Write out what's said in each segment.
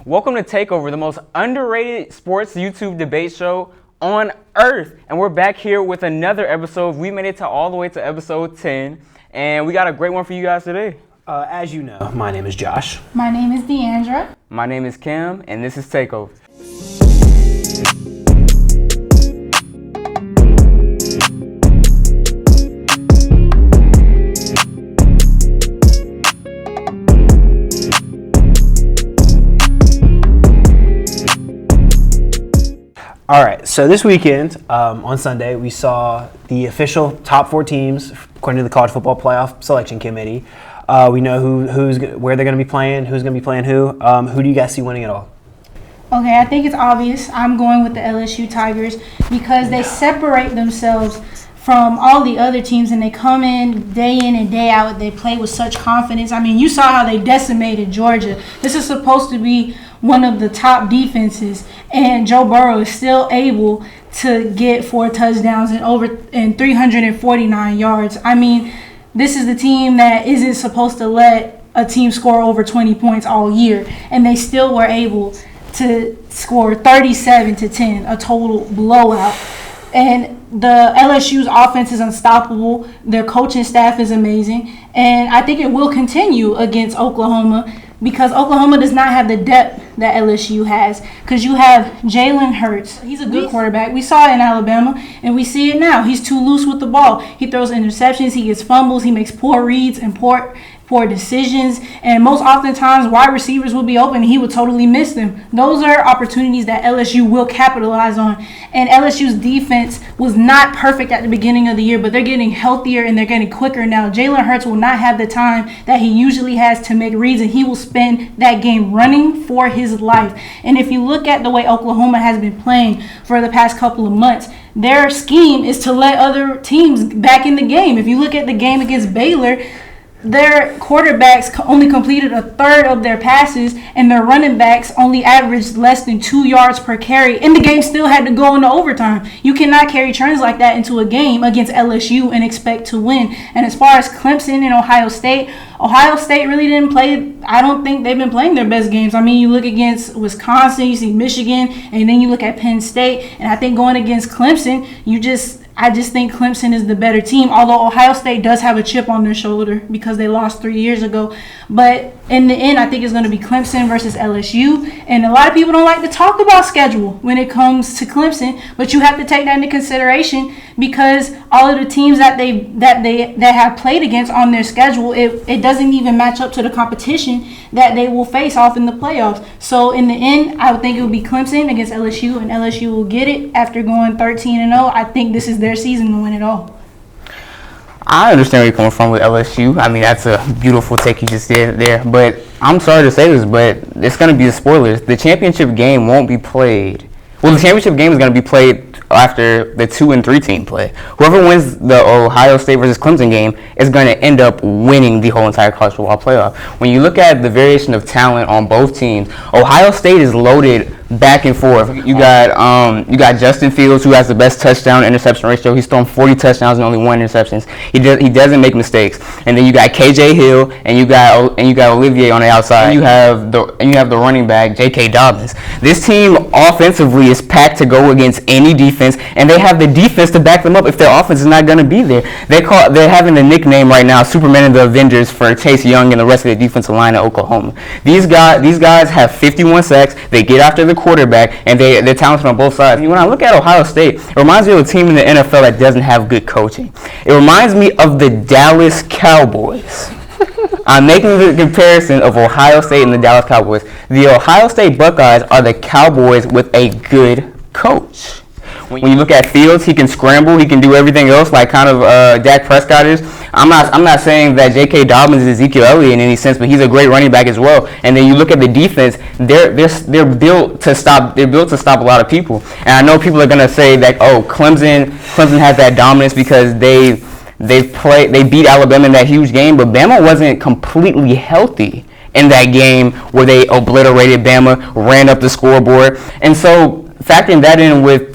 Welcome to Takeover, the most underrated sports YouTube debate show on earth. And we're back here with another episode. We made it all the way to episode 10, and we got a great one for you guys today. As you know, my name is Josh. My name is Deandra. My name is Kim, and this is Takeover. All right, so this weekend, on Sunday, we saw the official top 4 teams according to the College Football Playoff Selection Committee. We know where they're going to be playing, who's going to be playing who. Who do you guys see winning it all? Okay, I think it's obvious. I'm going with the LSU Tigers because they separate themselves from all the other teams, and they come in and day out. They play with such confidence. I mean, you saw how they decimated Georgia. This is supposed to be one of the top defenses, and Joe Burrow is still able to get 4 touchdowns and 349 yards. I mean, this is the team that isn't supposed to let a team score over 20 points all year, and they still were able to score 37-10, a total blowout. And the LSU's offense is unstoppable. Their coaching staff is amazing. And I think it will continue against Oklahoma because Oklahoma does not have the depth that LSU has. Because you have Jalen Hurts. He's a good quarterback. We saw it in Alabama, and we see it now. He's too loose with the ball. He throws interceptions. He gets fumbles. He makes poor reads and poor decisions, and most oftentimes wide receivers will be open and he would totally miss them. Those are opportunities that LSU will capitalize on, and LSU's defense was not perfect at the beginning of the year, but they're getting healthier and they're getting quicker now. Jalen Hurts will not have the time that he usually has to make reads, and he will spend that game running for his life. And if you look at the way Oklahoma has been playing for the past couple of months, their scheme is to let other teams back in the game. If you look at the game against Baylor, their quarterbacks only completed a third of their passes, and their running backs only averaged less than 2 yards per carry, and the game still had to go into overtime. You cannot carry trends like that into a game against LSU and expect to win. And as far as Clemson and Ohio State really didn't play. I don't think they've been playing their best games. I mean, you look against Wisconsin, you see Michigan, and then you look at Penn State, and I think going against Clemson, I just think Clemson is the better team, although Ohio State does have a chip on their shoulder because they lost 3 years ago. But in the end, I think it's going to be Clemson versus LSU. And a lot of people don't like to talk about schedule when it comes to Clemson, but you have to take that into consideration because all of the teams that have played against on their schedule, it doesn't even match up to the competition that they will face off in the playoffs. So in the end, I would think it would be Clemson against LSU, and LSU will get it after going 13-0. I think this is their season to win it all. I understand where you're coming from with LSU. I mean, that's a beautiful take you just did there. But I'm sorry to say this, but it's going to be the spoilers. The championship game won't be played. Well, the championship game is going to be played after the 2 and 3 team play. Whoever wins the Ohio State versus Clemson game is going to end up winning the whole entire college football playoff. When you look at the variation of talent on both teams, Ohio State is loaded back and forth. You got Justin Fields, who has the best touchdown interception ratio. He's thrown 40 touchdowns and only 1 interception. He doesn't make mistakes. And then you got KJ Hill and you got Olivier on the outside. And you have the running back J.K. Dobbins. This team offensively is packed to go against any defense, and they have the defense to back them up if their offense is not going to be there. They're having the nickname right now, Superman and the Avengers, for Chase Young and the rest of the defensive line at Oklahoma. These guys have 51 sacks. They get after the quarterback, and they're talented on both sides. When I look at Ohio State, it reminds me of a team in the NFL that doesn't have good coaching. It reminds me of the Dallas Cowboys. I'm making the comparison of Ohio State and the Dallas Cowboys. The Ohio State Buckeyes are the Cowboys with a good coach. When you look at Fields, he can scramble, he can do everything else like kind of Dak Prescott is. I'm not saying that J.K. Dobbins is Ezekiel Elliott in any sense, but he's a great running back as well. And then you look at the defense; they're built to stop. They're built to stop a lot of people. And I know people are gonna say that, Clemson has that dominance because they beat Alabama in that huge game, but Bama wasn't completely healthy in that game where they obliterated Bama, ran up the scoreboard, and so factoring that in with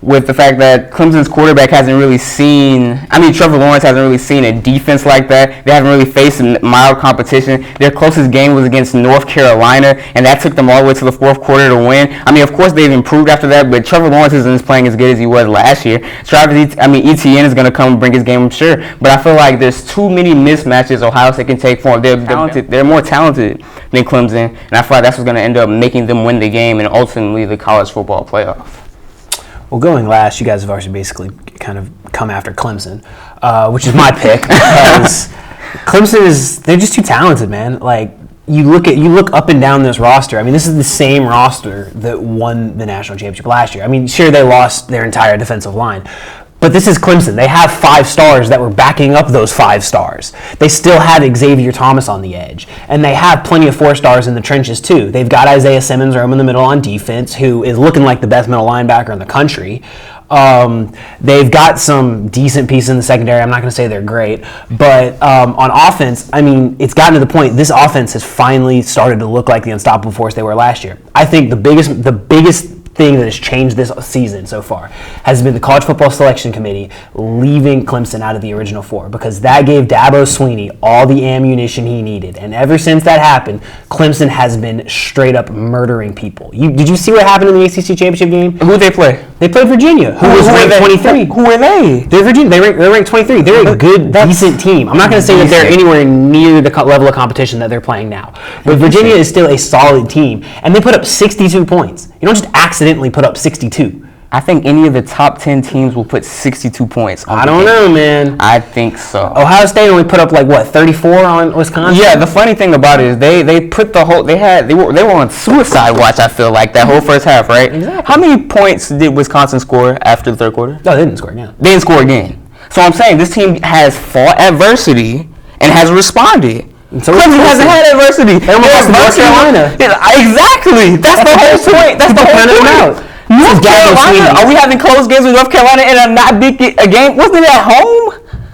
with the fact that Clemson's quarterback hasn't really seen, Trevor Lawrence hasn't really seen a defense like that. They haven't really faced mild competition. Their closest game was against North Carolina, and that took them all the way to the fourth quarter to win. Of course, they've improved after that, but Trevor Lawrence isn't playing as good as he was last year. Etienne is going to come and bring his game, I'm sure, but I feel like there's too many mismatches Ohio State can take for them. They're more talented than Clemson, and I feel like that's what's going to end up making them win the game and ultimately the college football playoff. Well, going last, you guys have already basically kind of come after Clemson, which is my pick because Clemson they're just too talented, man. Like you look up and down this roster. This is the same roster that won the national championship last year. Sure, they lost their entire defensive line. But this is Clemson. They have 5 stars that were backing up those 5 stars. They still had Xavier Thomas on the edge. And they have plenty of 4 stars in the trenches, too. They've got Isaiah Simmons roaming the middle on defense, who is looking like the best middle linebacker in the country. They've got some decent pieces in the secondary. I'm not going to say they're great. But on offense, it's gotten to the point, this offense has finally started to look like the unstoppable force they were last year. I think the biggest thing that has changed this season so far has been the College Football Selection Committee leaving Clemson out of the original 4 because that gave Dabo Swinney all the ammunition he needed. And ever since that happened, Clemson has been straight up murdering people. Did you see what happened in the ACC Championship game? Who did they play? They played Virginia, who was ranked 23. Who are they? They're Virginia. They're ranked 23. They're a good, decent team. I'm not going to say that they're anywhere near the level of competition that they're playing now. But Virginia is still a solid team. And they put up 62 points. You don't just accidentally put up 62. I think any of the top 10 teams will put 62 points on I don't know, man. I think so. Ohio State only put up 34 on Wisconsin? Yeah, the funny thing about it is they put the whole they were on suicide watch, I feel like, that whole first half, right? Exactly. How many points did Wisconsin score after the third quarter? No, they didn't score again. They didn't score again. So I'm saying this team has fought adversity and has responded. So Clemson hasn't had adversity. They almost lost to North Carolina. Exactly. That's the whole point. That's the whole point. North Carolina? Are we having close games with North Carolina and a not big game? Wasn't it at home?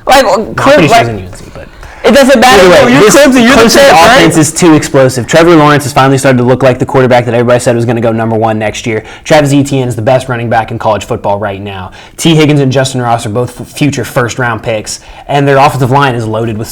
I'm pretty sure it was in UNC, but it doesn't matter. You're Clemson. You're the champ, right? Offense is too explosive. Trevor Lawrence has finally started to look like the quarterback that everybody said was going to go number 1 next year. Travis Etienne is the best running back in college football right now. T. Higgins and Justin Ross are both future first-round picks, and their offensive line is loaded with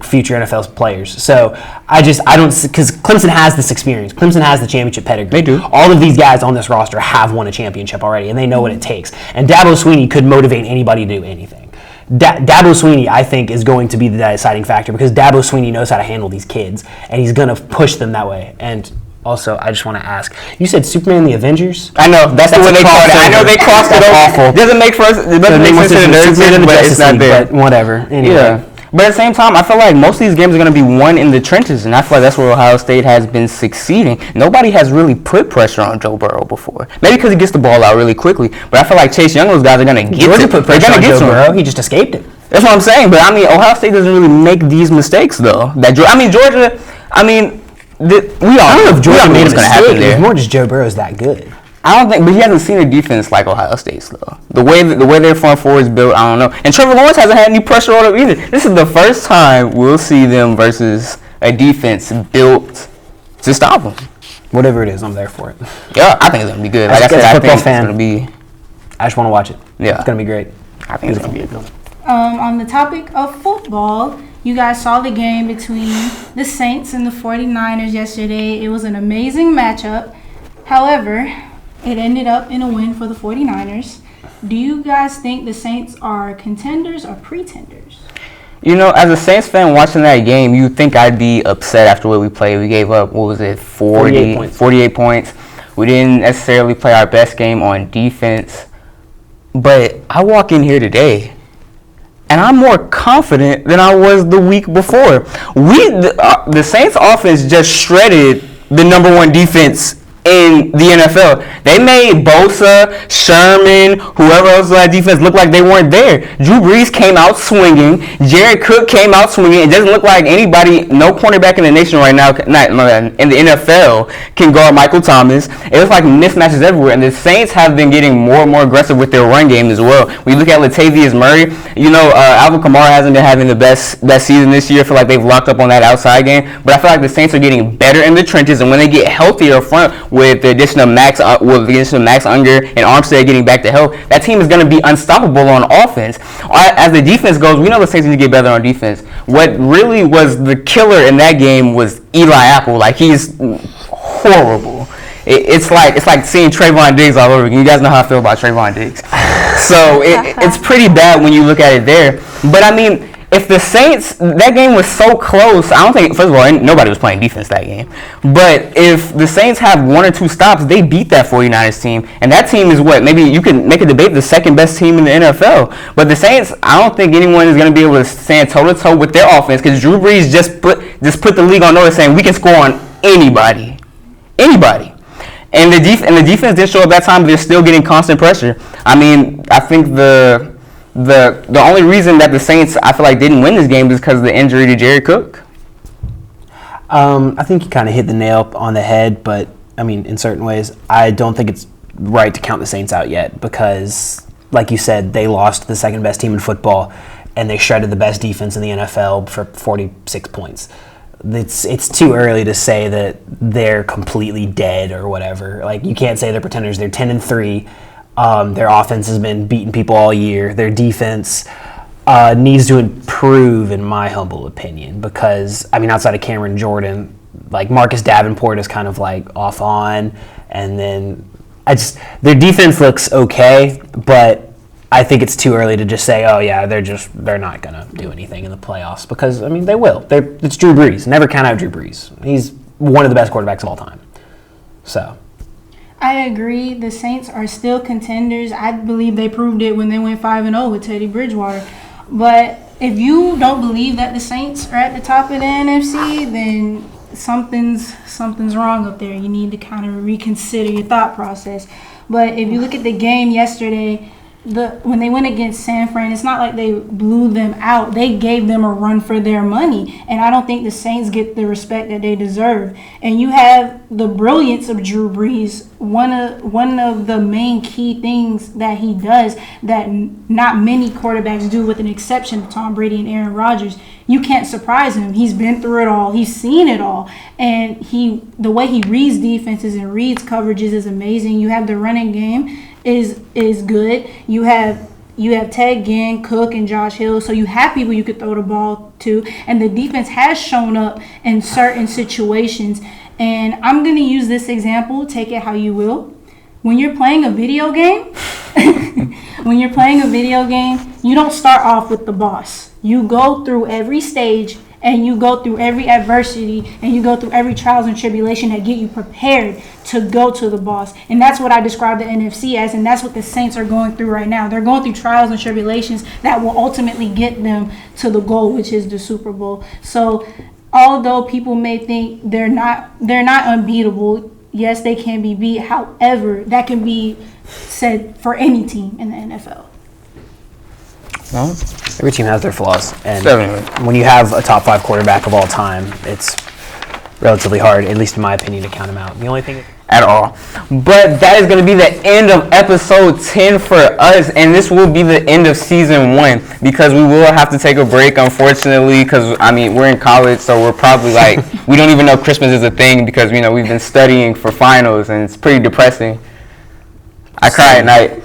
future NFL players. So I don't, because Clemson has this experience. Clemson has the championship pedigree. They do. All of these guys on this roster have won a championship already, and they know what it takes. And Dabo Swinney could motivate anybody to do anything. Dabo Swinney, I think, is going to be the deciding factor because Dabo Swinney knows how to handle these kids, and he's going to push them that way. And also, I just want to ask, you said Superman and the Avengers? I know, that's the way they called it. I know they crossed it over. Awful. It doesn't make sense to the nerds, but it's not there. But whatever. Anyway. Yeah. But at the same time, I feel like most of these games are going to be won in the trenches, and I feel like that's where Ohio State has been succeeding. Nobody has really put pressure on Joe Burrow before. Maybe because he gets the ball out really quickly, but I feel like Chase Young, those guys are going to get Georgia it. put pressure on Joe Burrow. He just escaped it. That's what I'm saying. But Ohio State doesn't really make these mistakes though. Georgia. I don't know if Georgia made a mistake. It's more just Joe Burrow's that good. I don't think, but he hasn't seen a defense like Ohio State's though. The way their front four is built, I don't know. And Trevor Lawrence hasn't had any pressure on him either. This is the first time we'll see them versus a defense built to stop them. Whatever it is, I'm there for it. Yeah, I think it's gonna be good. Like I said, I think it's gonna be. I just want to watch it. Yeah, it's gonna be great. I think it's gonna be a good one. On the topic of football, you guys saw the game between the Saints and the 49ers yesterday. It was an amazing matchup. However, it ended up in a win for the 49ers. Do you guys think the Saints are contenders or pretenders? As a Saints fan watching that game, you'd think I'd be upset after what we played. We gave up, 48 points. We didn't necessarily play our best game on defense. But I walk in here today, and I'm more confident than I was the week before. The Saints offense just shredded the number 1 defense in the NFL. They made Bosa, Sherman, whoever else on that defense look like they weren't there. Drew Brees came out swinging. Jared Cook came out swinging. It doesn't look like anybody, no cornerback in the nation right now, in the NFL, can guard Michael Thomas. It looks like mismatches everywhere, and the Saints have been getting more and more aggressive with their run game as well. When you look at Latavius Murray, Alvin Kamara hasn't been having the best season this year. I feel like they've locked up on that outside game, but I feel like the Saints are getting better in the trenches, and when they get healthier up front, with the addition of Max Unger and Armstead getting back to health, that team is going to be unstoppable on offense. As the defense goes, we know the Saints need to get better on defense. What really was the killer in that game was Eli Apple. Like, he's horrible. It's like seeing Trayvon Diggs all over again. You guys know how I feel about Trayvon Diggs. So it's pretty bad when you look at it there. But I mean, if the Saints, that game was so close, I don't think, first of all, nobody was playing defense that game. But if the Saints have one or two stops, they beat that 49ers team. And that team is what? Maybe you can make a debate the second best team in the NFL. But the Saints, I don't think anyone is going to be able to stand toe-to-toe with their offense because Drew Brees just put the league on notice saying we can score on anybody. Anybody. And the defense didn't show up that time, but they're still getting constant pressure. I mean, I think the only reason that the Saints, I feel like, didn't win this game is because of the injury to Jared Cook. I think you kind of hit the nail on the head, but, I mean, in certain ways, I don't think it's right to count the Saints out yet because, like you said, they lost to the second best team in football, and they shredded the best defense in the NFL for 46 points. It's too early to say that they're completely dead or whatever. Like, you can't say they're pretenders. They're 10-3. Their offense has been beating people all year. Their defense needs to improve, in my humble opinion, because, I mean, outside of Cameron Jordan, like Marcus Davenport is kind of like off on, and then their defense looks okay, but I think it's too early to just say, oh yeah, they're not gonna do anything in the playoffs because, I mean, they will. It's Drew Brees. Never count out Drew Brees. He's one of the best quarterbacks of all time. So. I agree. The Saints are still contenders. I believe they proved it when they went 5-0 with Teddy Bridgewater. But if you don't believe that the Saints are at the top of the NFC, then something's wrong up there. You need to kind of reconsider your thought process. But if you look at the game yesterday, when they went against San Fran, it's not like they blew them out. They gave them a run for their money. And I don't think the Saints get the respect that they deserve. And you have the brilliance of Drew Brees. One of the main key things that he does that not many quarterbacks do, with an exception of Tom Brady and Aaron Rodgers. You can't surprise him. He's been through it all. He's seen it all. And the way he reads defenses and reads coverages is amazing. You have the running game is good. You have Ted Ginn, Cook, and Josh Hill, so you have people you could throw the ball to. And the defense has shown up in certain situations. And I'm going to use this example, take it how you will. When you're playing a video game, you don't start off with the boss. You go through every stage, and you go through every adversity, and you go through every trials and tribulation that get you prepared to go to the boss. And that's what I describe the NFC as, and that's what the Saints are going through right now. They're going through trials and tribulations that will ultimately get them to the goal, which is the Super Bowl. So although people may think they're not unbeatable, yes, they can be beat. However, that can be said for any team in the NFL. Well, every team has their flaws, and Definitely. When you have a top 5 quarterback of all time, it's relatively hard, at least in my opinion, to count him out. The only thing at all. But that is going to be the end of episode 10 for us, and this will be the end of season 1 because we will have to take a break, unfortunately, because, I mean, we're in college, so we're probably like, we don't even know Christmas is a thing because, you know, we've been studying for finals, and it's pretty depressing. I cry at night.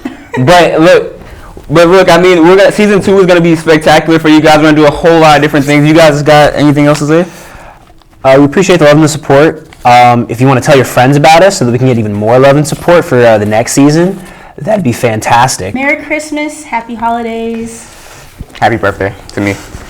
But look, I mean, season 2 is going to be spectacular for you guys. We're going to do a whole lot of different things. You guys got anything else to say? We appreciate the love and the support. If you want to tell your friends about us so that we can get even more love and support for the next season, that'd be fantastic. Merry Christmas. Happy holidays. Happy birthday to me.